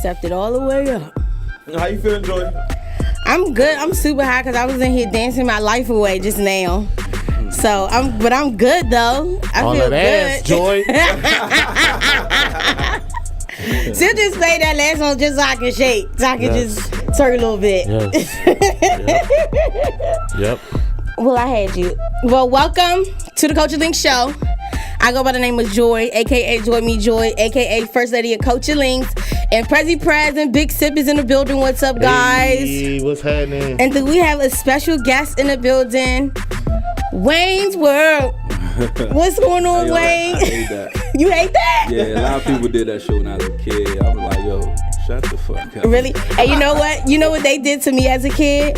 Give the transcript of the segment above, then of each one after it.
accepted all the way up. How you feeling, Joy? I'm good. I'm super high because I was in here dancing my life away just now. So I'm good though. I all feel that good. Ass, Joy. She'll just play that last one just so I can shake, so I can just twerk a little bit. Yes. Yep. Well, I had you. Well, welcome to the Culture Link Show. I go by the name of Joy, a.k.a. Joy Me Joy, a.k.a. First Lady of Culture Links. And Prezi Prez and Big Sip is in the building. What's up, guys? Hey, what's happening? And then we have a special guest in the building, Wayne's World. What's going on, Wayne? I hate that. You hate that? Yeah, a lot of people did that show when I was a kid. I was like, yo, shut the fuck up. Really? And you know what? You know what they did to me as a kid?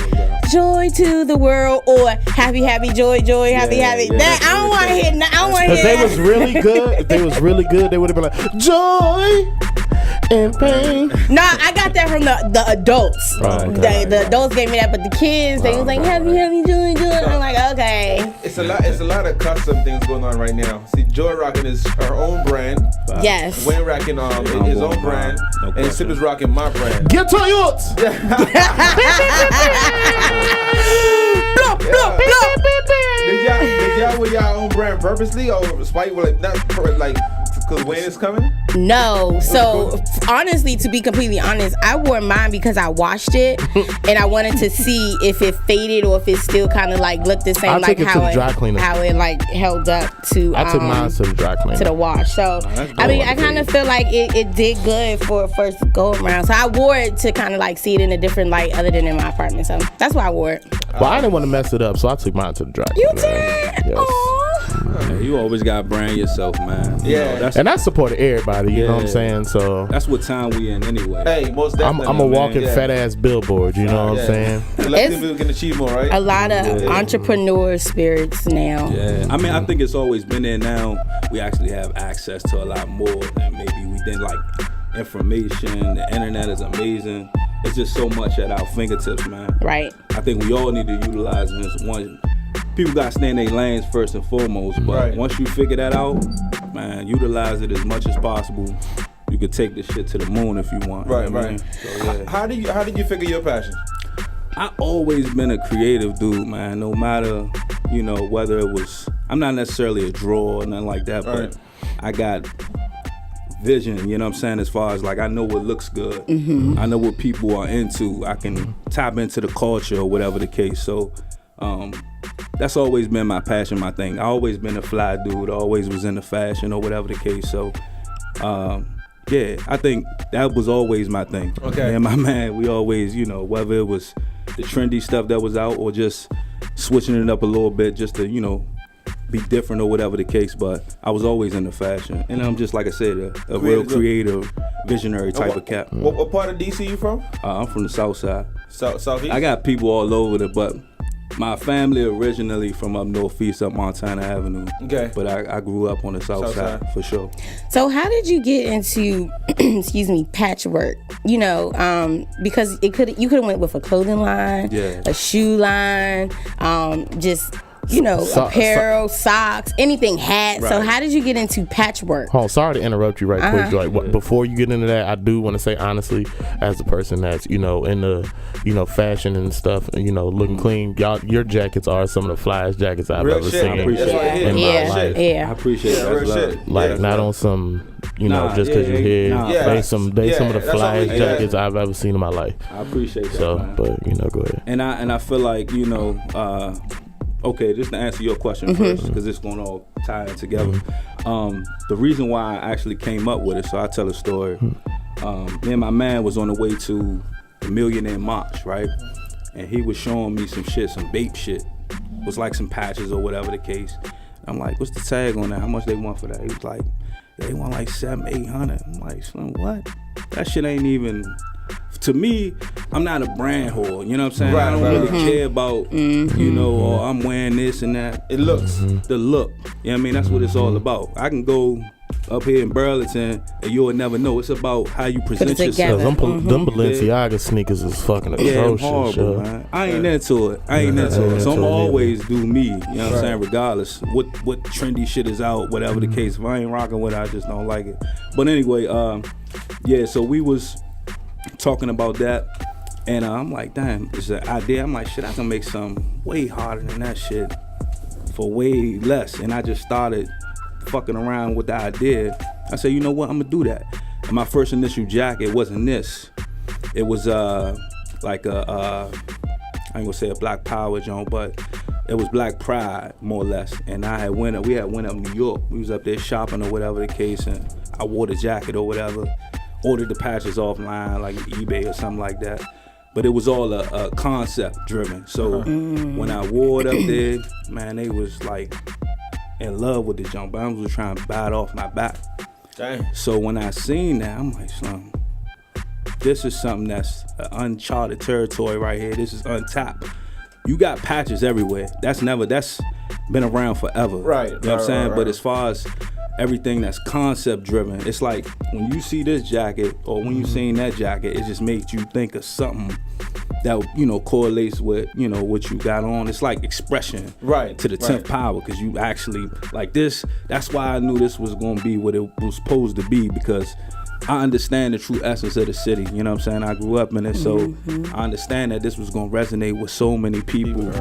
Joy to the world, or happy, happy, joy, joy, happy, happy. Yeah, that I don't want to hear. I don't want to hear. If they was really good, they would have been like joy and pain. Nah, I got that from the adults. Okay. The adults gave me that, but the kids, they was like happy, happy, joy, joy. I'm like, okay. It's a lot of custom things going on right now. See, Joy rocking her own brand. Yes. Wayne rocking his own brand, and Sip is rocking my brand. Get to youth. Did y'all wear y'all own brand purposely or spite? Like not like because Wayne is coming? No. So honestly, to be completely honest, I wore mine because I washed it and I wanted to see if it faded or if it still kind of like looked the same, I like took it to the dry cleaner. how it like held up to. I took mine to the dry cleaner. To the wash. So I mean, I kind of feel like it did good for a first go around. So I wore it to kind of like see it in a different light other than in my apartment. So that's why I wore it. Well, I didn't want to mess it up, so I took mine to the dry cleaner. You did? Yes. Aww. Yeah, you always gotta brand yourself, man. You know, and I supported everybody, you know what I'm saying? So that's what time we in anyway. Hey, most definitely. I'm a walking fat ass billboard, you know what I'm saying? Collectively we can achieve more, right? A lot of entrepreneur spirits now. Yeah, I mean, I think it's always been there. Now we actually have access to a lot more than maybe we did. Like information, the internet is amazing. It's just so much at our fingertips, man. Right. I think we all need to utilize this one. People got to stay in their lanes first and foremost, but once you figure that out, man, utilize it as much as possible. You could take this shit to the moon if you want. Right, you know right. So, yeah. How did you figure your passion? I always been a creative dude, man. No matter, you know, whether it was, I'm not necessarily a drawer or nothing like that, but I got vision, you know what I'm saying, as far as like I know what looks good. I know what people are into. I can tap into the culture or whatever the case. So that's always been my passion, my thing. I always been a fly dude, always was into fashion or whatever the case. So yeah, I think that was always my thing. Okay. And my man, we always, you know, whether it was the trendy stuff that was out or just switching it up a little bit just to, you know, be different or whatever the case, but I was always into fashion. And I'm just, like I said, a real creative, visionary type of cat. What part of DC you from? I'm from the South Side. Southeast? I got people all over it, but my family originally from up northeast, up Montana Avenue. Okay. But I grew up on the South Side for sure. So how did you get into, excuse me, patchwork? You know, because you could have went with a clothing line, a shoe line, just, you know, apparel, socks, anything, hats. Right. So how did you get into patchwork? Oh, sorry to interrupt you right quick, Joy. Before you get into that, I do want to say honestly, as a person that's, you know, in the, you know, fashion and stuff, you know, looking clean, your jackets are some of the flyest jackets I've ever seen in my life. I appreciate that. Like not on some, you know, just because you're here. They some of the flyest jackets I've ever seen in my life. I appreciate that. So, man. But you know, go ahead. And I feel like, you know, okay, just to answer your question first, because it's going to all tie in together. The reason why I actually came up with it, so I'll tell a story. Me and my man was on the way to the Millionaire March, right? And he was showing me some shit, some vape shit. It was like some patches or whatever the case. I'm like, what's the tag on that? How much they want for that? He was like, they want like $700-800. I'm like, son, what? That shit ain't even... To me, I'm not a brand whore, you know what I'm saying? I don't really care about, you know, or I'm wearing this and that. It looks, the look, you know what I mean? That's what it's all about. I can go up here in Burlington and you'll never know. It's about how you present yourself. Them Balenciaga sneakers is fucking atrocious. Yeah, horrible, man. I ain't into it. So I'm always do me, you know what I'm saying? Regardless what trendy shit is out, whatever the case. If I ain't rocking with it, I just don't like it. But anyway, yeah, so we was talking about that, and I'm like, damn, it's an idea. I'm like, shit, I can make something way harder than that shit for way less. And I just started fucking around with the idea. I said, you know what, I'm gonna do that. And my first initial jacket wasn't this. It was like a I ain't gonna say a Black Power joint, but it was Black Pride, more or less. And we had went up New York. We was up there shopping or whatever the case, and I wore the jacket or whatever. Ordered the patches offline, like eBay or something like that. But it was all a concept driven. So when I wore it up there, man, they was like in love with the jump. I was trying to buy it off my back. Dang. So when I seen that, I'm like, son, this is something that's uncharted territory right here. This is untapped. You got patches everywhere. That's been around forever. Right. You know what I'm saying? Right. But as far as everything that's concept driven, it's like when you see this jacket or when you seen that jacket, it just makes you think of something that, you know, correlates with, you know, what you got on. It's like expression to the 10th power, because you actually like this. That's why I knew this was going to be what it was supposed to be, because I understand the true essence of the city. You know what I'm saying? I grew up in it, so I understand that this was going to resonate with so many people.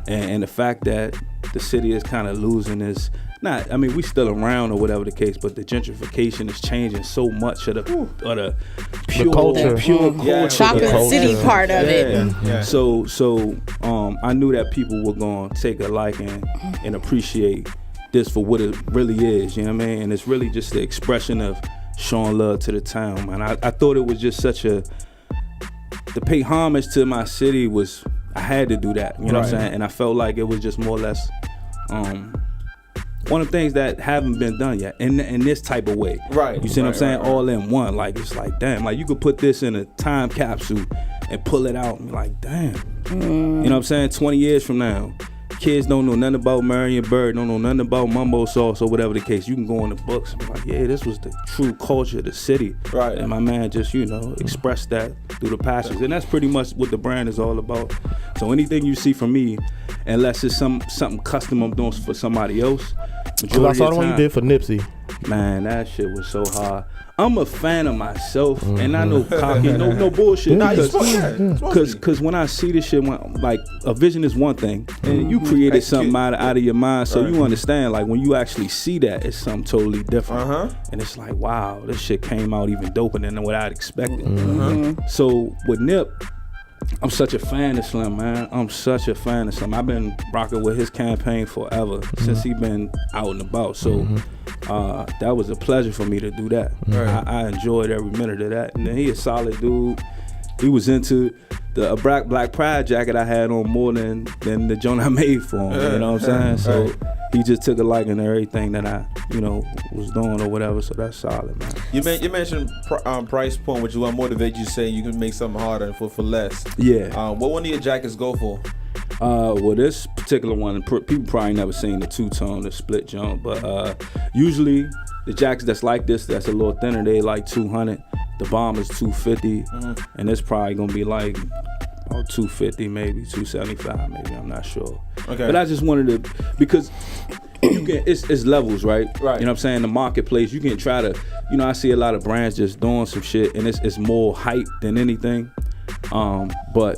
And the fact that the city is kind of losing its, not, I mean, we still around or whatever the case, but the gentrification is changing so much of the pure culture. Shopping city part of it. Yeah. So I knew that people were going to take a liking and appreciate this for what it really is, you know what I mean? And it's really just the expression of showing love to the town, man. I thought it was just such to pay homage to my city was, I had to do that, you know what I'm saying? And I felt like it was just more or less one of the things that haven't been done yet in this type of way. You see what I'm saying? All in one. Like, it's like, damn, like you could put this in a time capsule and pull it out and be like, damn. You know what I'm saying? 20 years from now, kids don't know nothing about Marion Bird, don't know nothing about Mumbo Sauce or whatever the case. You can go in the books and be like, yeah, this was the true culture of the city. And my man just, you know, expressed that through the passions. And that's pretty much what the brand is all about. So anything you see from me, unless it's something custom I'm doing for somebody else. Because I saw the one you did for Nipsey. Man, that shit was so hard. I'm a fan of myself, and I know cocky, no bullshit. Because when I see this shit, like a vision is one thing, and you created something out of your mind, so you understand. Like when you actually see that, it's something totally different, and it's like, wow, this shit came out even doper than what I'd expected. So with Nip, I'm such a fan of Slim, man. I'm such a fan of Slim. I've been rocking with his campaign forever, since he been out and about. So that was a pleasure for me to do that. I enjoyed every minute of that. And then he a solid dude. He was into the Black Pride jacket I had on more than the joint I made for him. You know what I'm saying? So he just took a liking to everything that I, you know, was doing or whatever. So that's solid, man. You mentioned price point, which will motivate you, saying you can make something harder for less. Yeah. What one of your jackets go for? Well, this particular one, people probably never seen the two-tone, the split jump, but usually the jackets that's like this, that's a little thinner, they like 200. The bomb is 250, and it's probably gonna be like 250, maybe 275, maybe, I'm not sure. Okay. But I just wanted to, because you can, it's levels, right? You know what I'm saying? The marketplace, you can try to, you know, I see a lot of brands just doing some shit, and it's more hype than anything. But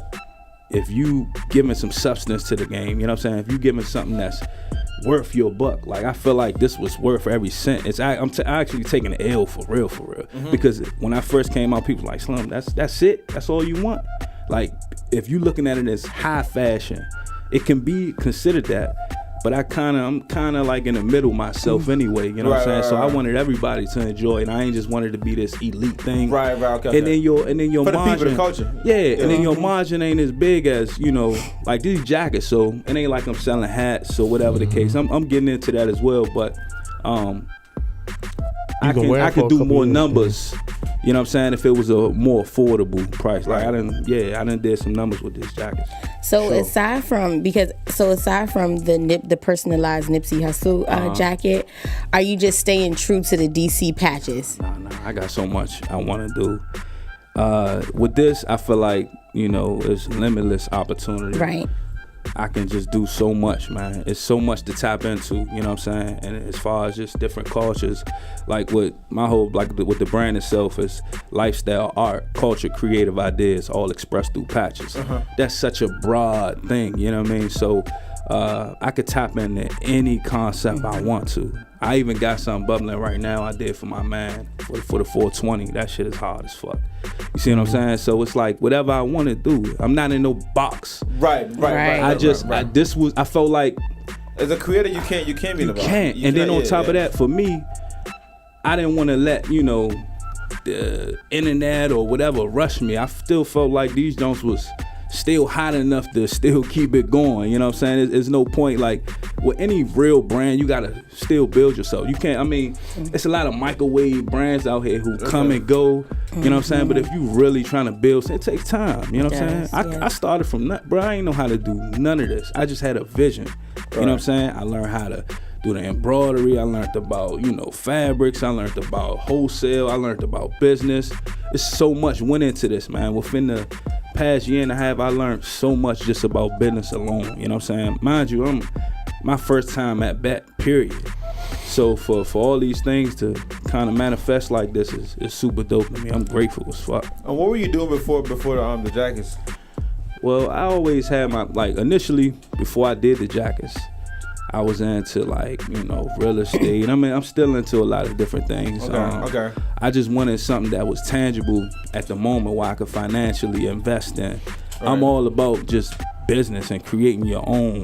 if you giving some substance to the game, you know what I'm saying? If you giving something that's worth your buck, like I feel like this was worth every cent. I'm actually taking an L for real, because when I first came out, people were like, Slim, that's it? That's all you want? Like, if you looking at it as high fashion, it can be considered that, but I'm kind of like in the middle myself anyway, you know what I'm saying? So I wanted everybody to enjoy it, and I ain't just wanted to be this elite thing. Okay. And then your for margin, the culture. And then your margin ain't as big as, you know, like these jackets. So it ain't like I'm selling hats or whatever the case. I'm getting into that as well, but I could do more numbers. You know what I'm saying? If it was a more affordable price, like I done did some numbers with this jacket. So aside from the personalized Nipsey Hussle jacket, are you just staying true to the DC patches? Nah, I got so much I want to do. With this, I feel like, you know, it's limitless opportunity. I can just do so much, man. It's so much to tap into, you know what I'm saying? And as far as just different cultures, like with my whole, with the brand itself is lifestyle, art, culture, creative ideas, all expressed through patches. That's such a broad thing, you know what I mean? So I could tap into any concept I want to. I even got something bubbling right now I did for my man for the 420. That shit is hard as fuck. You see what I'm saying? So it's like whatever I want to do. I'm not in no box. Right. I felt like as a creator you can't be in the box. And then on top of that, for me, I didn't want to let, the internet or whatever rush me. I still felt like these joints was still hot enough to still keep it going. You know what I'm saying? There's no point, like with any real brand, you gotta still build yourself. You can't, it's a lot of microwave brands out here who come and go, you know what I'm saying? But if you really trying to build, it takes time, you know what I'm saying? I started from nothing, bro. I ain't know how to do none of this. I just had a vision, you know what I'm saying? I learned how to do the embroidery. I learned about, fabrics. I learned about wholesale. I learned about business. It's so much went into this, man. Within the past year and a half, I learned so much just about business alone. You know what I'm saying? Mind you, I'm my first time at bat, period. So for all these things to kind of manifest like this is super dope to me. I'm grateful as fuck. And what were you doing before the jackets? Well, I always had initially, before I did the jackets, I was into real estate. I'm still into a lot of different things. Okay. I just wanted something that was tangible at the moment where I could financially invest in. Right. I'm all about just business and creating your own,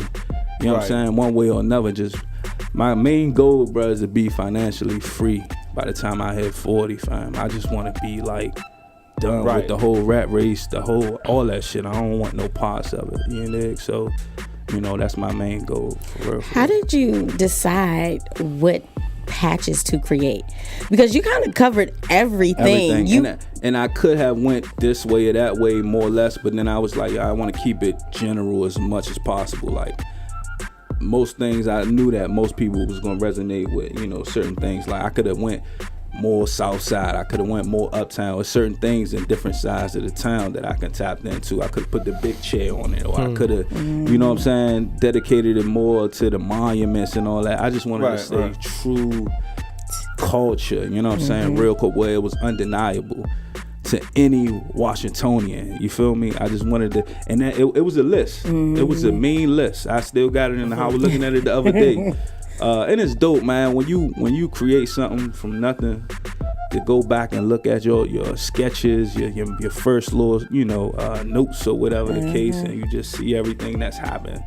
you know what I'm saying, one way or another. Just my main goal, bro, is to be financially free by the time I hit 40, fam. I just want to be done with the whole rat race, all that shit. I don't want no parts of it, you know? So, that's my main goal, for real. How did you decide what patches to create? Because you kind of covered everything. And I could have went this way or that way, more or less, but then I was like, I want to keep it general as much as possible. Like, most things I knew that most people was going to resonate with, certain things. Like, I could have went more south side. I could have went more uptown. With certain things in different sides of the town that I can tap into. I could have put the big chair on it, or I could have, you know what I'm saying, dedicated it more to the monuments and all that. I just wanted to stay true culture, you know what I'm saying, real quick, where it was undeniable to any Washingtonian. You feel me? I just wanted to, and that, it was a list. It was a mean list. I still got it in the house. I was looking at it the other day. And it's dope, man. When you create something from nothing, to go back and look at your sketches, your first little notes or whatever the case, and you just see everything that's happened.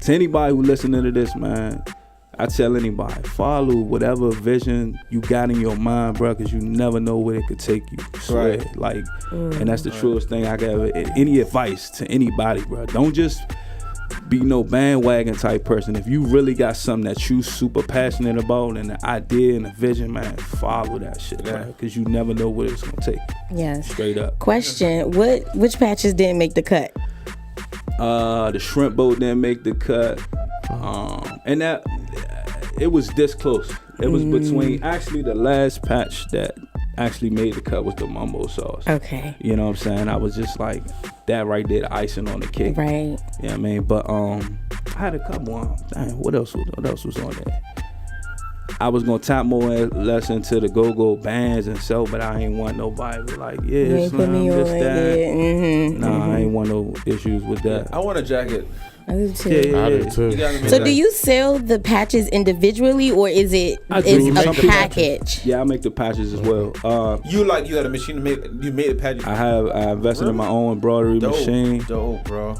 To anybody who listening to this, man, I tell anybody, follow whatever vision you got in your mind, bro, because you never know where it could take you. Swear. Right. And that's the truest thing I got. Any advice to anybody, bro? Don't just be no bandwagon type person. If you really got something that you super passionate about and the idea and the vision, man, follow that shit, man, because you never know where it's gonna take you. Yes. Straight up. Question: which patches didn't make the cut? The shrimp boat didn't make the cut, and that it was this close. It was between, actually the last patch that actually made the cut was the mumbo sauce. Okay. You know what I'm saying? I was just like, that right there, the icing on the cake. Right. You know what I mean? But I had a couple what else was on there? I was gonna tap more or less into the go-go bands and so, but I ain't want nobody to like, Slim, this, that. I ain't want no issues with that. I want a jacket. I do too. I do too. So do you sell the patches individually, or is it a package? Yeah, I make the patches as well. You got a machine to make? You made a patch? I invested in my own embroidery machine. Dope, bro.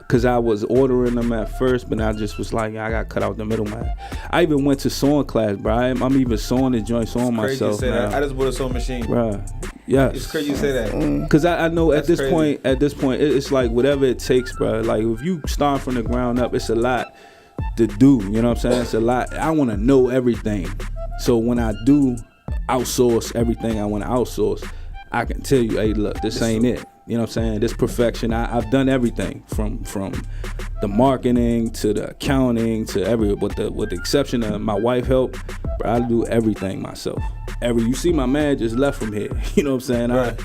Cause I was ordering them at first, but I just was like, I got cut out the middleman. I even went to sewing class, bro. I'm even sewing the joint, sewing myself. Crazy you say that. I just bought a sewing machine, bro. Yeah, it's crazy you say that. Cause I know at this point, it's like whatever it takes, bro. Like if you start from the ground up, it's a lot to do. You know what I'm saying? It's a lot. I want to know everything. So when I do outsource everything I want to outsource, I can tell you, hey, look, this ain't it. You know what I'm saying? This perfection. I've done everything from the marketing to the accounting to with the exception of my wife help, bro, I do everything myself. You see my man just left from here. You know what I'm saying? Right.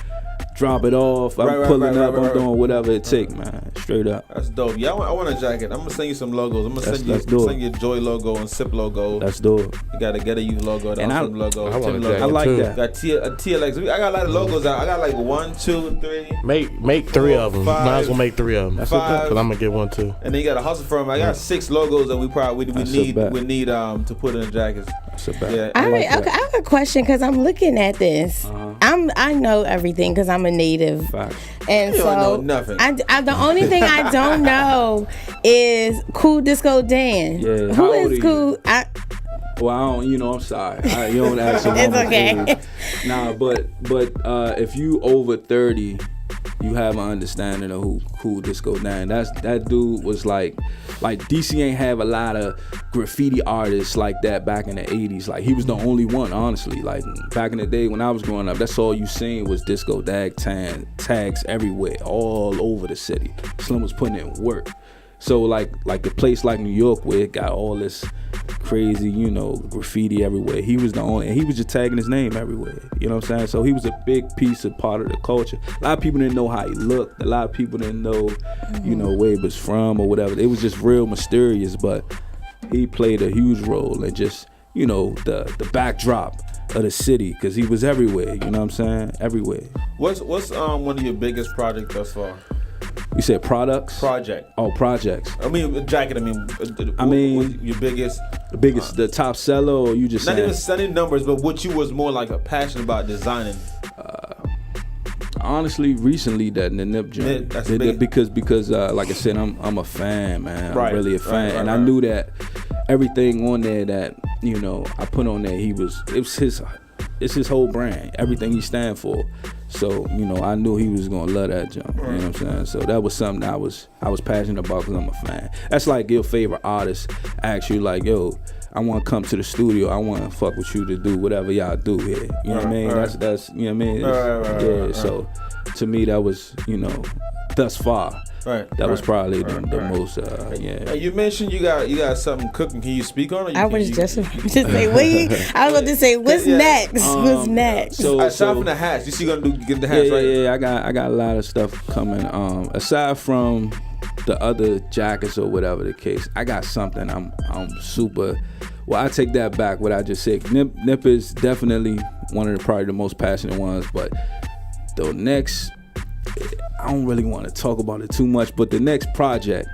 drop it off. I'm pulling up. I'm doing whatever it take, man. Straight up. That's dope. Yeah, I want a jacket. I'm gonna send you some logos. I'm gonna send you Joy logo and Sip logo. That's dope. You got a Get a Youth logo. And I logo. I want a jacket I like too. that. Got TLX. I got a lot of logos out. I got like 1, 2, 3. Make 3 of them. 5, Might as well make 3 of them. That's 5. because I'm gonna get one too. And then you got a Hussle firm. I got 6 logos that we need to put in the jackets. That's a bet. Yeah. All right, okay, I have a question because I'm looking at this. I know everything because I'm a native. Fact. And You so don't know nothing. I the only thing I don't know is Cool Disco Dan. Yeah, Who how old is are you? Cool? Well, I don't. I'm sorry. You don't ask me. It's okay. Nah, but if you over 30, you have an understanding of who Cool Disco Dan. That dude was like DC ain't have a lot of graffiti artists like that back in the 80s. Like he was the only one, honestly. Like back in the day when I was growing up, that's all you seen was Disco Dag tags everywhere, all over the city. Slim was putting in work. So like a place like New York where it got all this crazy, graffiti everywhere. He was the only, and he was just tagging his name everywhere. You know what I'm saying? So he was a big piece of part of the culture. A lot of people didn't know how he looked. A lot of people didn't know, where he was from or whatever. It was just real mysterious, but he played a huge role in just, the backdrop of the city because he was everywhere. You know what I'm saying? Everywhere. What's one of your biggest projects thus far? You said products? Project. Oh, projects. I mean, jacket. I mean, your biggest. The biggest, the top seller, or you just not saying? even sending numbers, but what you was more like a passion about designing. Honestly, recently the Nip joint. Because like I said, I'm a fan, man. Right. I'm really a fan, and I knew that everything on there that I put on there, it's his whole brand, everything he stand for. So I knew he was gonna love that jump. You know what I'm saying? So that was something I was passionate about because I'm a fan. That's like your favorite artist asks you like, yo, I want to come to the studio. I want to fuck with you to do whatever y'all do here. You know what I mean? That's you know what I mean? So to me that was thus far. Right. That was probably the most. Yeah. You mentioned you got something cooking. Can you speak on it? I was just say I was about to say what's next. What's next? So aside from the hats, you see gonna get the hats, right? Yeah. I got a lot of stuff coming. Aside from the other jackets or whatever the case, I got something. I'm super. Well, I take that back. What I just said. Nip is definitely one of probably the most passionate ones, but the next. I don't really want to talk about it too much, but the next project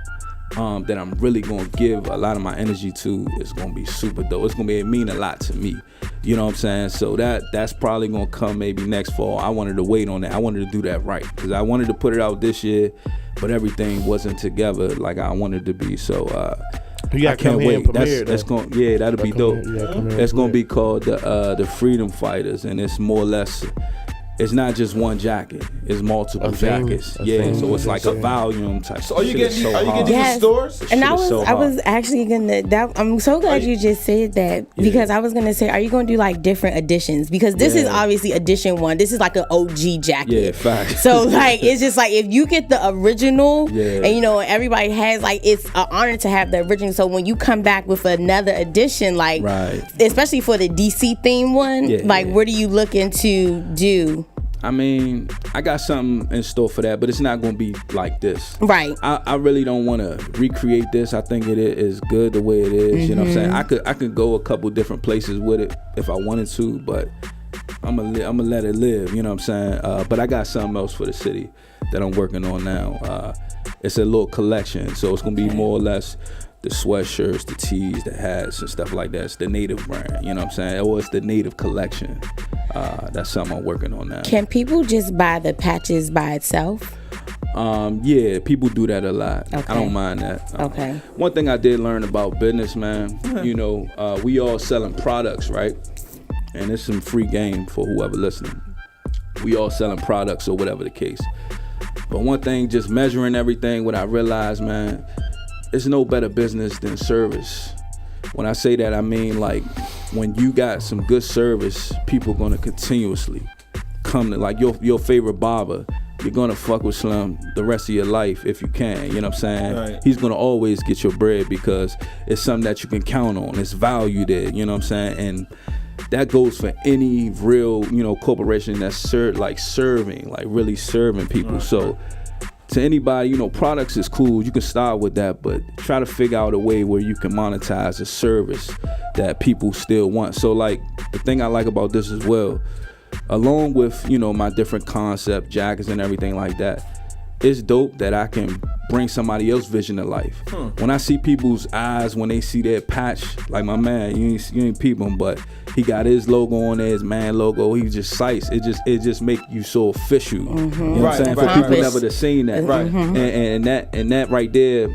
that I'm really gonna give a lot of my energy to is gonna be super dope. It's gonna mean a lot to me. You know what I'm saying? So that's probably gonna come maybe next fall. I wanted to wait on that. I wanted to do that right because I wanted to put it out this year, but everything wasn't together like I wanted to be. So I can't wait. That's gonna that'll be dope. That's gonna be called the Freedom Fighters, and it's more or less. It's not just one jacket; it's multiple jackets. So it's like a volume type. So are you getting these stores? And I was actually gonna. I'm so glad you just said that because I was gonna say, are you gonna do like different editions? Because this is obviously edition 1. This is like an OG jacket. Yeah, fact. So like it's just like if you get the original, and everybody has like it's an honor to have the original. So when you come back with another edition, like especially for the DC theme one, what are you looking to do? I mean, I got something in store for that, but it's not going to be like this. Right. I really don't want to recreate this. I think it is good the way it is. You know what I'm saying? I could go a couple different places with it if I wanted to, but I'm gonna let it live. You know what I'm saying? But I got something else for the city that I'm working on now. It's a little collection, so it's going to be more or less the sweatshirts, the tees, the hats, and stuff like that. It's the native brand, you know what I'm saying? Or it's the native collection. That's something I'm working on now. Can people just buy the patches by itself? Yeah, people do that a lot. Okay. I don't mind that. Okay. One thing I did learn about business, man, we all selling products, right? And it's some free game for whoever listening. We all selling products or whatever the case. But one thing, just measuring everything, what I realized, man, it's no better business than service. When I say that, I mean like when you got some good service, people gonna continuously come to like your favorite barber. You're gonna fuck with Slim the rest of your life if you can. You know what I'm saying? Right. He's gonna always get your bread because it's something that you can count on. It's value there. You know what I'm saying? And that goes for any real, corporation that's really serving people. So to anybody, products is cool. You can start with that, but try to figure out a way where you can monetize a service that people still want. So like the thing I like about this as well, along with, my different concept, jackets and everything like that, it's dope that I can bring somebody else's vision to life. When I see people's eyes, when they see that patch, like my man, you ain't peep him, but he got his logo on there, his man logo, he just sights. It just make you so official. You know what I'm saying? For people never to seen that. Right. And that right there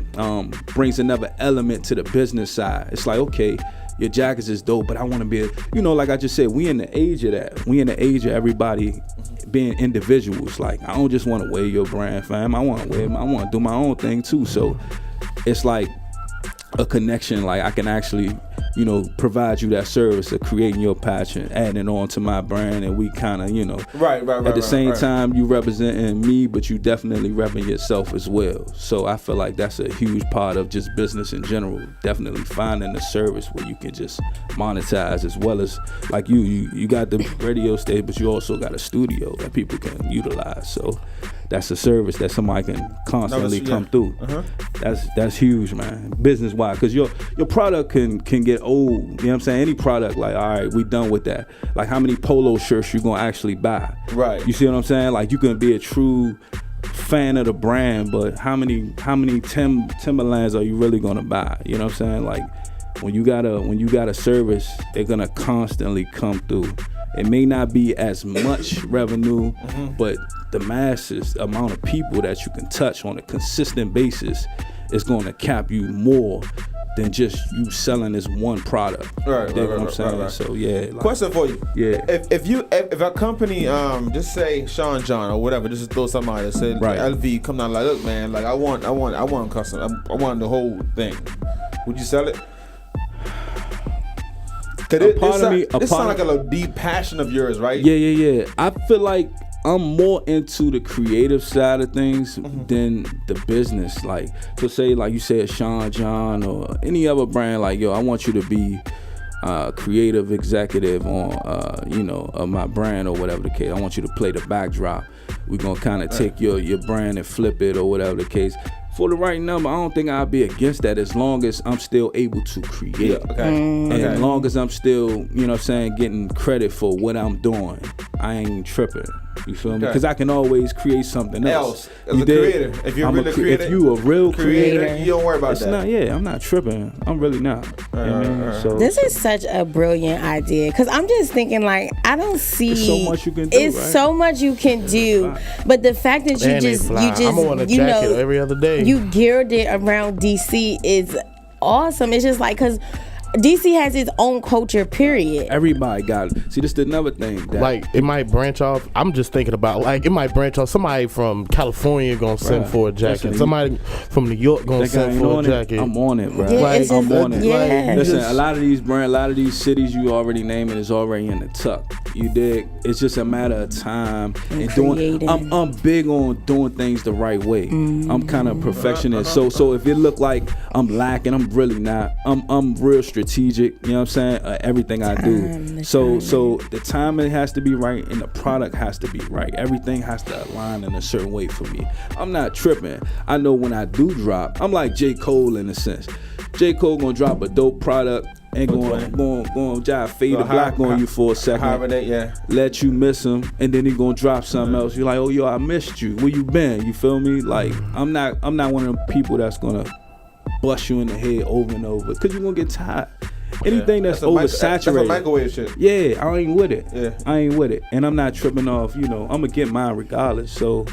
brings another element to the business side. It's like, okay, your jackets is dope, but I want to be, like I just said, we in the age of that. We in the age of everybody being individuals. Like, I don't just want to wear your brand, fam. I want to do my own thing too. So it's like a connection. Like, I can actually, provide you that service of creating your patch and adding it on to my brand, and we kind of, at the same time, you representing me, but you definitely repping yourself as well. So I feel like that's a huge part of just business in general. Definitely finding a service where you can just monetize, as well as like you got the radio stage, but you also got a studio that people can utilize. So that's a service that somebody can constantly come through. That's huge, man, business wise, because your product can get old. You know what I'm saying? Any product, like, all right, we done with that. Like, how many polo shirts you gonna actually buy? Right. You see what I'm saying? Like, you can be a true fan of the brand, but how many Timberlands are you really gonna buy? You know what I'm saying? Like, when you got a service, they're gonna constantly come through. It may not be as much revenue, but the masses amount of people that you can touch on a consistent basis is going to cap you more than just you selling this one product. Right. You know what I'm saying? Right. So yeah. Like, question for you. Yeah. If a company, just say Sean John or whatever, just throw somebody that said LV come down like, look, man, like I want custom, I want the whole thing. Would you sell it? It sounds like a little deep passion of yours, right? Yeah. I feel like I'm more into the creative side of things than the business. Like, so say, like you said, Sean John or any other brand, like, yo, I want you to be creative executive on, of my brand or whatever the case. I want you to play the backdrop. We're going to kind of take your brand and flip it or whatever the case. For the right number, I don't think I'll be against that as long as I'm still able to create. And as long as I'm still, getting credit for what I'm doing, I ain't tripping. You feel me? Because I can always create something else. As a creator, if you're really creative, if you a real creator, you don't worry about that. I'm not tripping. I'm really not. So this is such a brilliant idea, because I'm just thinking, like, I don't see. It's so much you can do. It's so much you can do, but the fact that you just I'm on a jacket every other day. You geared it around DC is awesome. It's just like, because DC has its own culture, period. Everybody got it. See, this is another thing. Like, it might branch off. I'm just thinking about, like, it might branch off. Somebody from California gonna send for a jacket. Somebody from New York gonna send for a jacket. I'm on it, bro. Yeah, I'm on it. Yeah. Listen, a lot of these brands, a lot of these cities you already naming is already in the tuck. You dig? It's just a matter of time and doing. I'm big on doing things the right way. I'm kind of perfectionist. So if it look like I'm lacking, I'm really not. I'm real strategic, you know what I'm saying? Everything I do. So the timing has to be right and the product has to be right. Everything has to align in a certain way for me. I'm not tripping. I know when I do drop, I'm like J. Cole in a sense. J. Cole gonna drop a dope product and going jive fade the block on you for a second. Let you miss him, and then he gonna drop something else. You're like, oh yo, I missed you. Where you been? You feel me? Like, I'm not one of them people that's gonna bust you in the head over and over, because you're gonna get tired. Anything that's oversaturated. That's a microwave shit. Yeah, I ain't with it. I ain't with it. And I'm not tripping off, I'm gonna get mine regardless. So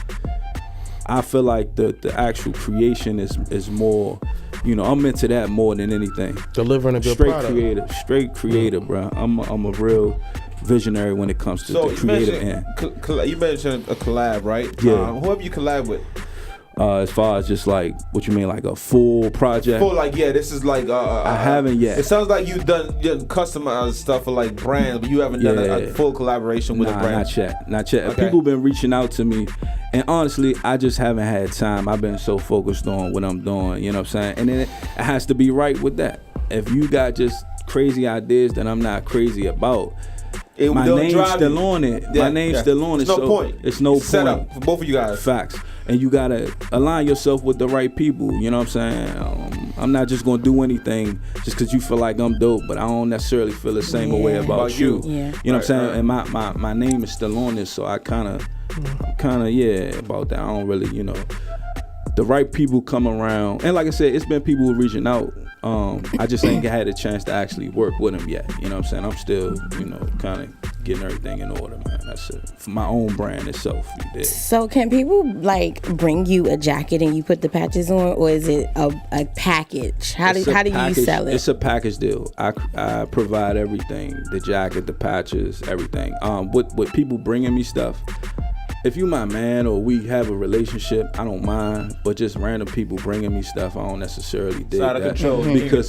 I feel like the actual creation is more, I'm into that more than anything. Delivering a good product. Straight creative, bro. I'm a real visionary when it comes to the creative end. You mentioned a collab, right? Yeah. Who have you collab with? As far as just like, what you mean, like a full project? This is like I haven't yet. It sounds like you've done customized stuff for like brands, but you haven't done a full collaboration with a brand. Not yet. Okay. People been reaching out to me, and honestly, I just haven't had time. I've been so focused on what I'm doing, you know what I'm saying? And then it has to be right with that. If you got just crazy ideas that I'm not crazy about, my name's still on it. My name's still on it. It's no point. It's no set point. Up for both of you guys. Facts. And you gotta align yourself with the right people. You know what I'm saying? I'm not just gonna do anything just because you feel like I'm dope, but I don't necessarily feel the same way about you. Yeah. You know what I'm saying? And my name is still on this, so I'm kind of about that. I don't really, the right people come around, and like I said, it's been people reaching out. I just ain't had a chance to actually work with them yet. You know what I'm saying? I'm still, kind of getting everything in order, man. That's it. For my own brand itself. So can people like bring you a jacket and you put the patches on, or is it a package? How do you sell it? It's a package deal. I provide everything: the jacket, the patches, everything. With people bringing me stuff. If you my man or we have a relationship, I don't mind. But just random people bringing me stuff, I don't necessarily dig that. Out of control.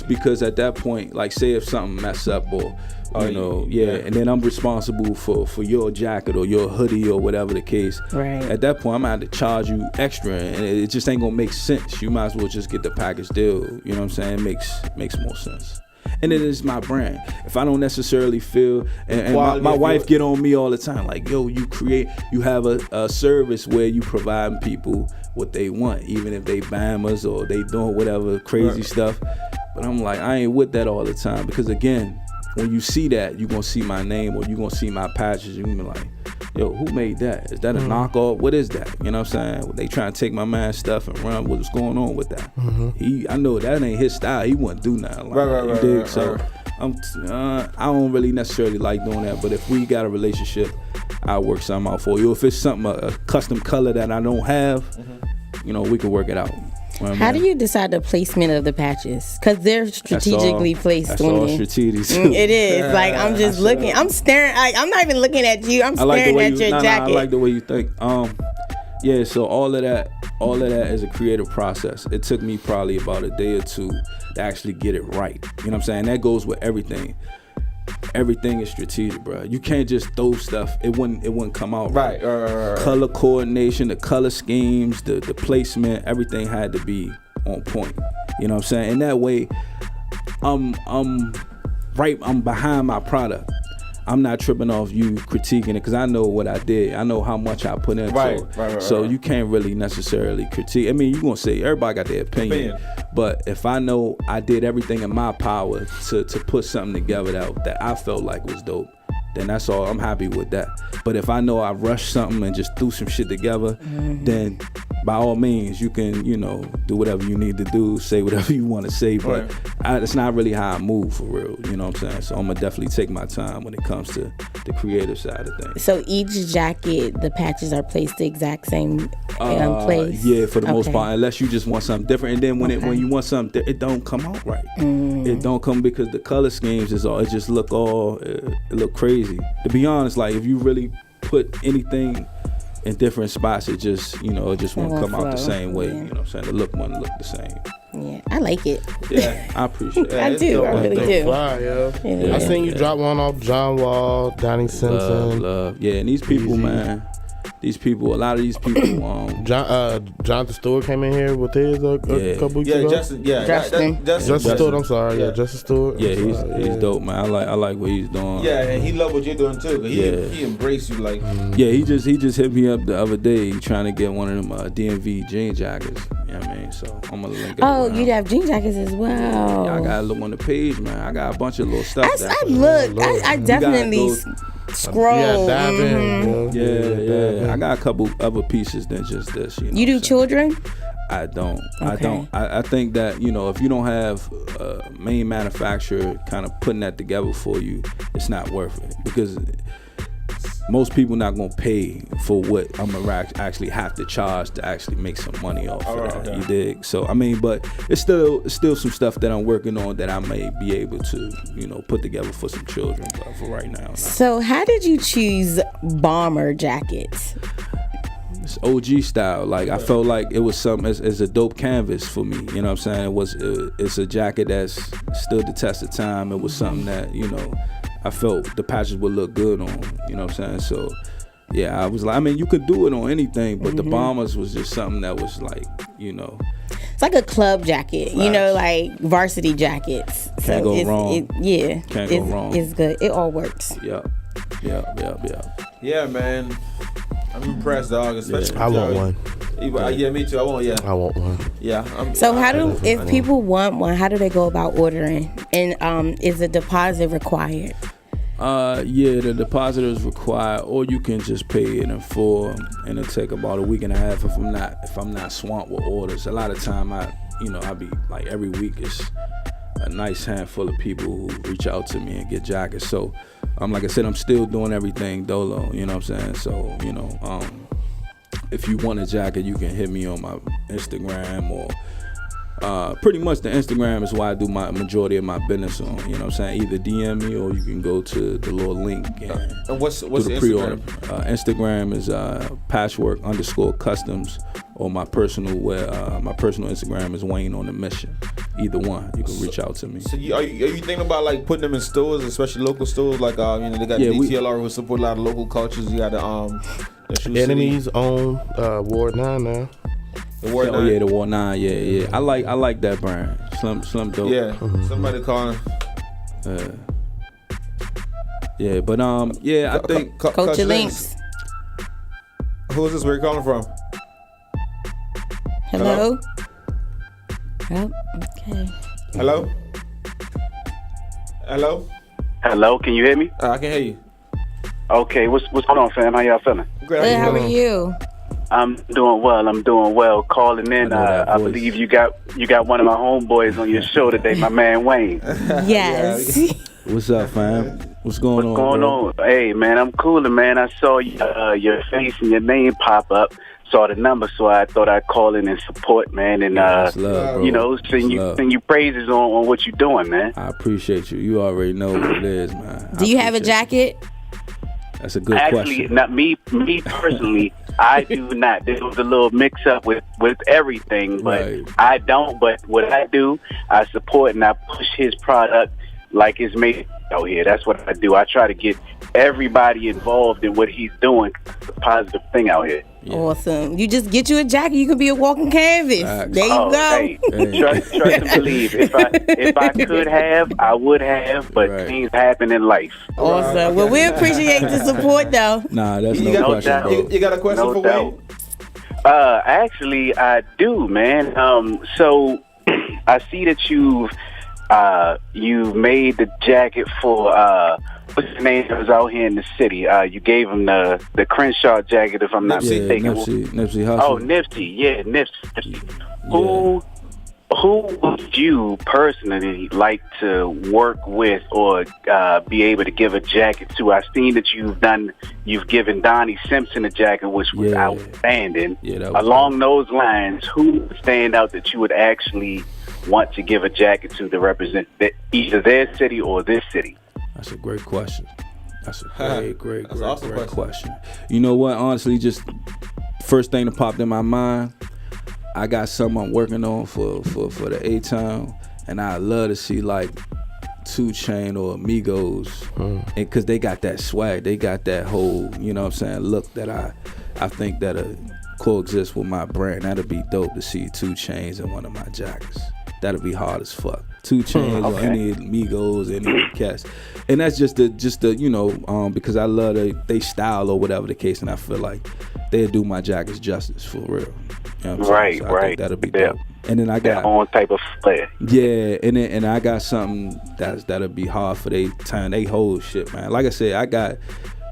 Because at that point, like say if something mess up or and then I'm responsible for your jacket or your hoodie or whatever the case. Right. At that point, I'm gonna have to charge you extra, and it just ain't gonna make sense. You might as well just get the package deal. You know what I'm saying? It makes more sense. And it is my brand. If I don't necessarily feel, and my wife get on me all the time, like, yo, you have a service where you provide people what they want, even if they bammers or they doing whatever crazy stuff. But I'm like, I ain't with that all the time, because again, when you see that, you're gonna see my name or you're gonna see my patches, you're gonna be like, yo, who made that? Is that a knockoff? What is that? You know what I'm saying? They trying to take my man's stuff and run. What's going on with that? I know that ain't his style. He wouldn't do nothing like that. You dig? So I don't really necessarily like doing that. But if we got a relationship, I'll work something out for you. If it's something, a custom color that I don't have, we can work it out. How do you decide the placement of the patches? Because they're strategically placed. That's all strategic. It is. Like, I'm just looking. I'm staring. I'm not even looking at you. I'm staring at your jacket. I like the way you think. So all of that is a creative process. It took me probably about a day or two to actually get it right. You know what I'm saying? That goes with everything. Everything is strategic, bro. You can't just throw stuff. It wouldn't come out right. Color coordination, the color schemes, the placement, everything had to be on point. You know what I'm saying? And that way, I'm behind my product. I'm not tripping off you critiquing it, because I know what I did. I know how much I put in. Right. So you can't really necessarily critique. I mean, you're going to say everybody got their opinion. But if I know I did everything in my power to put something together that I felt like was dope, then that's all. I'm happy with that. But if I know I rushed something and just threw some shit together, then by all means, you can, do whatever you need to do, say whatever you want to say. But it's not really how I move, for real. You know what I'm saying? So I'm going to definitely take my time when it comes to the creative side of things. So each jacket, the patches are placed the exact same place? Yeah, for the most part, unless you just want something different. And then when you want something, it don't come out right. It don't come, because the color schemes it just look crazy. To be honest, like, if you really put anything in different spots, it just won't come out the same way. You know what I'm saying? The look wouldn't look the same. Yeah, I like it. Yeah, I appreciate it. I do. I really do. Fly, yo. Yeah. I seen you drop one off John Wall, Donnie Simpson. Love. Yeah, and these people, man. A lot of these people. Jonathan Stewart came in here with his a couple weeks ago. Justin Stewart. I'm sorry. Yeah, Justin Stewart. Yeah, he's dope, man. I like what he's doing. Yeah, and he love what you're doing too. He embraced you like. Yeah, he just hit me up the other day trying to get one of them DMV jean jackets. You know what I mean? So I'm gonna link it. Oh, you have jean jackets as well. Yeah, I gotta look on the page, man. I got a bunch of little stuff. I definitely scroll. Yeah. I got a couple other pieces than just this. You do children? I don't. Okay. I don't. I think that, if you don't have a main manufacturer kind of putting that together for you, it's not worth it, because most people not gonna pay for what I'm gonna actually have to charge to actually make some money off of that. You dig? So I mean, but it's still some stuff that I'm working on that I may be able to put together for some children. But for right now. So how did you choose bomber jackets? It's OG style. Like, I felt like it was something as a dope canvas for me. You know what I'm saying? It's a jacket that's stood the test of time. It was something that I felt the patches would look good on. You know what I'm saying? So yeah, I was like, I mean, you could do it on anything, but the bombers was just something that was like you know. It's like a club jacket, you know, like varsity jackets. Can't go wrong. Can't go wrong. It's good. It all works. Yeah, man. I'm impressed, dog. Especially I want one. Yeah, me too. I want one. Yeah. So if people want one, how do they go about ordering? And is a deposit required? The deposit is required, or you can just pay it in full, and it'll take about a week and a half if I'm not swamped with orders. A lot of time I be like every week it's a nice handful of people who reach out to me and get jackets. So like I said, I'm still doing everything dolo, you know what I'm saying? So, if you want a jacket, you can hit me on my Instagram or pretty much the Instagram is why I do my majority of my business on, you know what I'm saying? Either DM me or you can go to the little link and what's the Instagram? pre-order. Instagram is Patchwork_customs, or my personal Instagram is Wayne on the Mission. Either one, you can reach out to me. So are you thinking about like putting them in stores, especially local stores? Like they got DTLR who support a lot of local cultures. You got the Enemies on Ward 9 now. The Ward 9. Yeah, the Ward 9. Yeah. I like that brand. Slim dope. Yeah. Somebody calling. But I think Culture Links. Who is this? Where you calling from? Hello? Oh, okay. Hello? Hello, can you hear me? I can hear you. Okay, what's going on, fam? How y'all feeling? Good, how are you? I'm doing well. Calling in. I believe you got one of my homeboys on your show today, my man Wayne. Yes. What's up, fam? What's going on? Hey, man, I'm coolin', man. I saw your face and your name pop up. Saw the number, so I thought I'd call in and support, man, and sing you praises on what you're doing, man. I appreciate you. You already know what it is, man. Do you have a jacket? That's a good question. Actually, not me personally. I do not. There was a little mix up with everything, but right. I don't. But what I do, I support and I push his product like it's made out here. That's what I do. I try to get everybody involved in what he's doing. It's a positive thing out here. Yeah. Awesome. You just get you a jacket, you can be a walking canvas. There you go. Hey. Trust and believe. If I could have, I would have, but things happen in life. Awesome. Okay. Well, we appreciate the support, though. Nah, that's no question, bro. You got a question for Wayne? Actually, I do, man. So I see that you've made the jacket for what's his name that was out here in the city. You gave him the Crenshaw jacket, if I'm not mistaken. Nipsey Hussle. Oh, Nipsey. Yeah, Nipsey. Yeah. Who would you personally like to work with or be able to give a jacket to? I've seen that you've given Donnie Simpson a jacket, which was outstanding. Yeah, that was Along those lines, who would stand out that you would actually want to give a jacket to represent either their city or this city? That's a great question. That's a great question. You know what? Honestly, just first thing that popped in my mind, I got something I'm working on for the A-Town, and I'd love to see like 2 Chainz or Migos, and because they got that swag, they got that whole, you know what I'm saying, look that I think that'll coexist with my brand. That'd be dope to see 2 Chainz in one of my jackets. That'd be hard as fuck. 2 Chainz or any Migos, any cats, and that's just the because I love they style or whatever the case, and I feel like they'll do my jackets justice for real. You know what I'm saying? So I think that'll be dope. And then I got their own type of flair. Yeah, and I got something that'll be hard for they time. They whole shit, man. Like I said, I got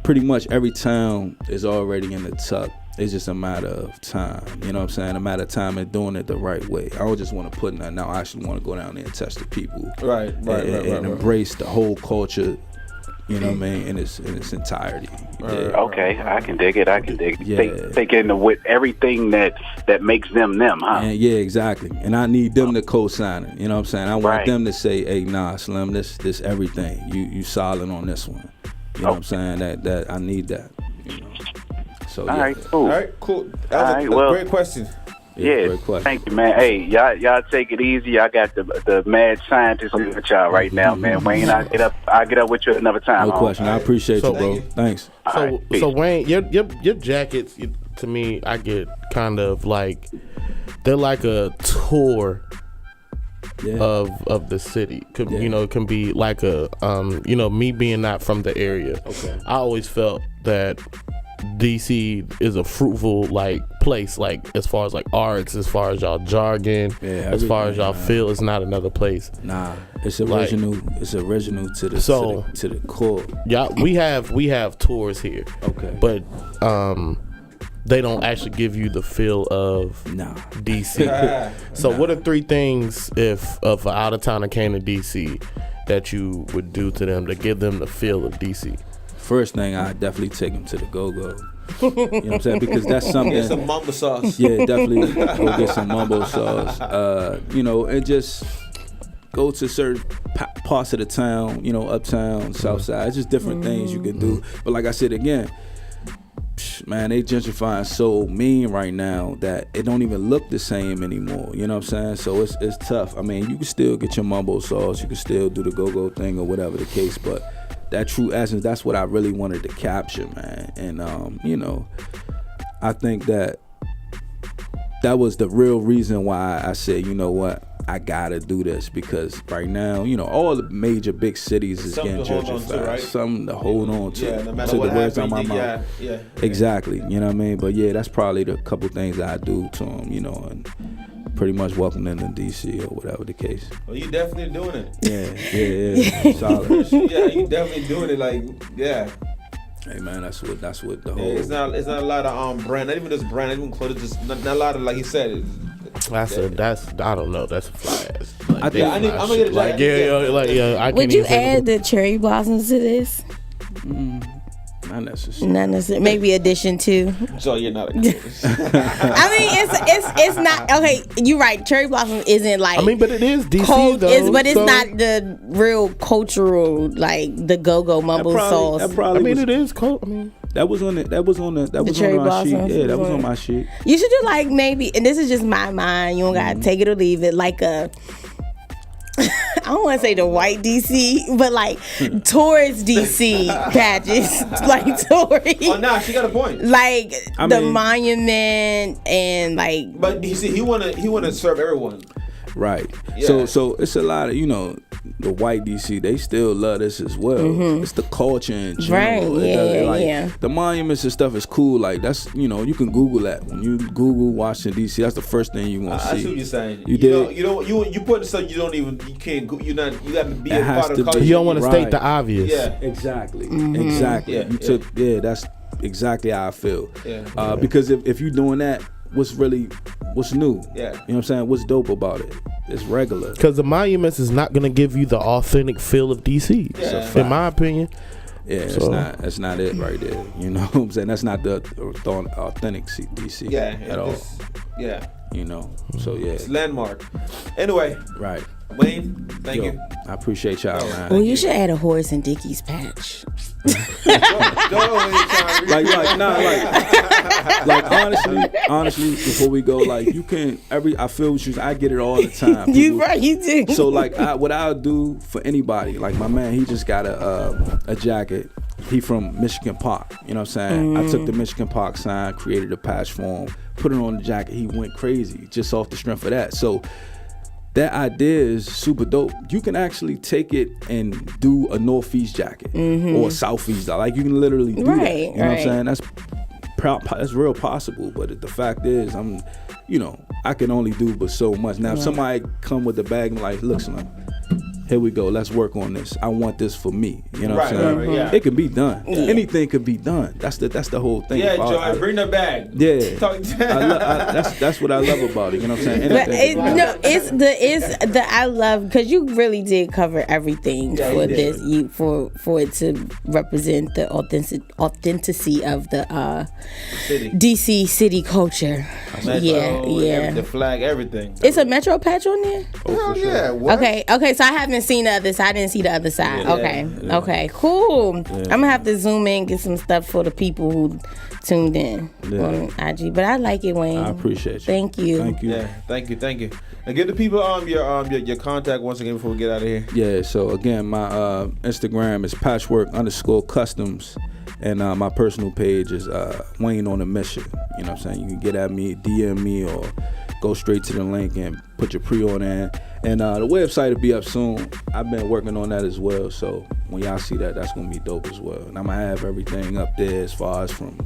pretty much every town is already in the tuck. It's just a matter of time. You know what I'm saying? A matter of time and doing it the right way. I don't just want to put nothing out. I actually want to go down there and touch the people. Right. And embrace the whole culture. You know what I mean? In its entirety. Okay, I can dig it. Yeah. Take into with everything that makes them, huh? And yeah, exactly. And I need them to co-sign it. You know what I'm saying? I want them to say, "Hey, nah, Slim, this everything. You solid on this one." You know what I'm saying? That I need that. You know? So, All right, cool. That was a great question. Yeah, great question. Thank you, man. Hey, y'all take it easy. I got the mad scientist with y'all right now, man. Wayne, I'll get up with you another time. No question. I appreciate you, bro. Thanks. So Wayne, your jackets, to me, I get kind of like they're like a tour of the city. You know, it can be like a you know, me being not from the area. Okay. I always felt that DC is a fruitful like place, like as far as like arts, as far as y'all jargon, as far as y'all feel, it's not another place. Nah, it's original. Like, it's original to the core. Yeah, we have tours here. Okay, but they don't actually give you the feel of DC. So what are 3 things if an out of towner came to DC that you would do to them to give them the feel of DC? First thing, I definitely take them to the go-go. You know what I'm saying? Because that's something. Get some mumbo sauce. Yeah, definitely go get some mumbo sauce. You know, and just go to certain parts of the town, you know, uptown, south side. It's just different things you can do. But like I said again, man, they gentrifying so mean right now that it don't even look the same anymore. You know what I'm saying? So it's tough. I mean, you can still get your mumbo sauce. You can still do the go-go thing or whatever the case, but that true essence, that's what I really wanted to capture, man. And you know, I think that was the real reason why I said, you know what, I gotta do this, because right now, you know, all the major big cities is getting gentrified. Right? Something to hold on to. Yeah, no matter what happens, on my mouth. Yeah. Exactly. You know what I mean? But yeah, that's probably the couple things I do to them, you know, and pretty much welcome them to DC or whatever the case. Well, you definitely doing it. Yeah. Solid. Yeah, you definitely doing it. Like, yeah. Hey man, that's what the whole. It's not a lot of brand, not even just brand, not even clothes, just not a lot of, like you said. That's I don't know. That's a fly ass. Like, I'm gonna get a jacket. I would you add the cherry blossoms to this? Not necessarily. Maybe addition to. So you're not. I mean, it's not okay. You're right. Cherry blossom isn't like. I mean, but it is DC though. But it's not the real cultural, like the go-go mumbo sauce. It is. I mean, that was on my sheet. Yeah, that was on my sheet. You should do like maybe, and this is just my mind. You don't gotta take it or leave it. Like a. I don't want to say the white DC, but like towards DC patches, like Tory. Oh, nah, she got a point. Like the monument and like. But you see, he wanna serve everyone. Right. Yeah. So it's a lot of, you know, the white DC, they still love this as well. Mm-hmm. It's the culture in general. Right. Yeah. The monuments and stuff is cool. Like that's, you know, you can Google that. When you Google Washington DC, that's the first thing you want to see. I see what you're saying. You put stuff you can't go. You got to be a part of the culture. You don't want to state the obvious. Yeah. Exactly. Mm-hmm. Exactly. Yeah. That's exactly how I feel. Yeah. Because if you're doing that, what's new? Yeah. You know what I'm saying? What's dope about it? It's regular. Because the monuments is not going to give you the authentic feel of DC, in my opinion. Yeah, it's not it right there. You know what I'm saying? That's not the authentic DC at all. Yeah. You know, so yeah. It's landmark. Anyway. Right. Wayne, thank you. I appreciate y'all, man. Well, you should add a Horace and Dickie's patch. Like honestly, before we go, like you can I feel what I get it all the time. You do. So like what I'll do for anybody, like my man, he just got a jacket. He from Michigan Park, you know what I'm saying? I took the Michigan Park sign, created a patch for him, put it on the jacket. He went crazy just off the strength of that. So that idea is super dope. You can actually take it and do a Northeast jacket or a Southeast. Like you can literally do that. You know what I'm saying? That's real possible. But the fact is, I can only do but so much. Now, if somebody come with the bag and like, look, son, here we go. Let's work on this. I want this for me. You know what I'm saying? Right, yeah. It can be done. Yeah. Anything could be done. That's the whole thing. Yeah, Joy, bring the bag. Yeah. That's what I love about it. You know what I'm saying? But I love because you really did cover everything for this. For it to represent the authenticity of the city. DC city culture. Metro, the flag, everything. It's a Metro patch on there. Oh yeah. What? Okay. So I haven't seen the other side. I didn't see the other side. Okay, cool. I'm gonna have to zoom in, get some stuff for the people who tuned in on IG. But I like it, Wayne. I appreciate you. Thank you. Yeah, thank you. And give the people your contact once again before we get out of here. Yeah. So again, my Instagram is Patchwork_customs. And my personal page is Wayne on a Mission. You know what I'm saying? You can get at me, DM me, or go straight to the link and put your pre-order in. And the website will be up soon. I've been working on that as well. So when y'all see that, that's gonna be dope as well. And I'm gonna have everything up there as far as from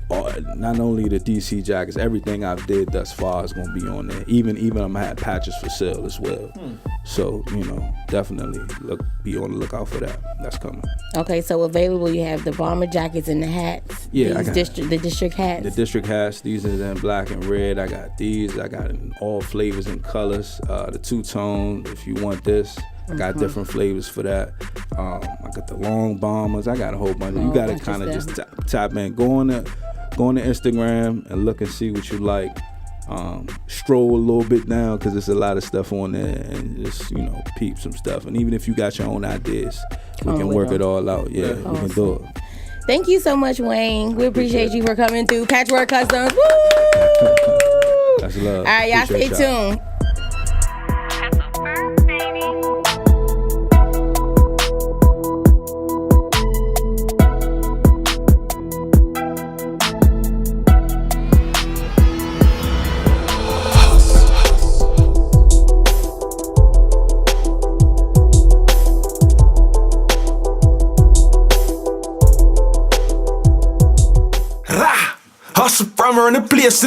not only the DC jackets, everything I've did thus far is gonna be on there. Even I'm gonna have patches for sale as well. So definitely be on the lookout for that. That's coming. Okay, so available you have the bomber jackets and the hats. Yeah, the district hats. The district hats. These are in black and red. I got these. I got in all flavors and colors. The two-tone. If you want this. I got different flavors for that. I got the long bombers. I got a whole bunch. You got to kind of just tap in. Go on to Instagram and look and see what you like. Stroll a little bit down because there's a lot of stuff on there, and just peep some stuff. And even if you got your own ideas, we can work it all out. Yeah, awesome. We can do it. Thank you so much, Wayne. We appreciate you for coming through Patchwork Customs. Woo! That's love. All right, y'all stay tuned. Hussle from her in the place,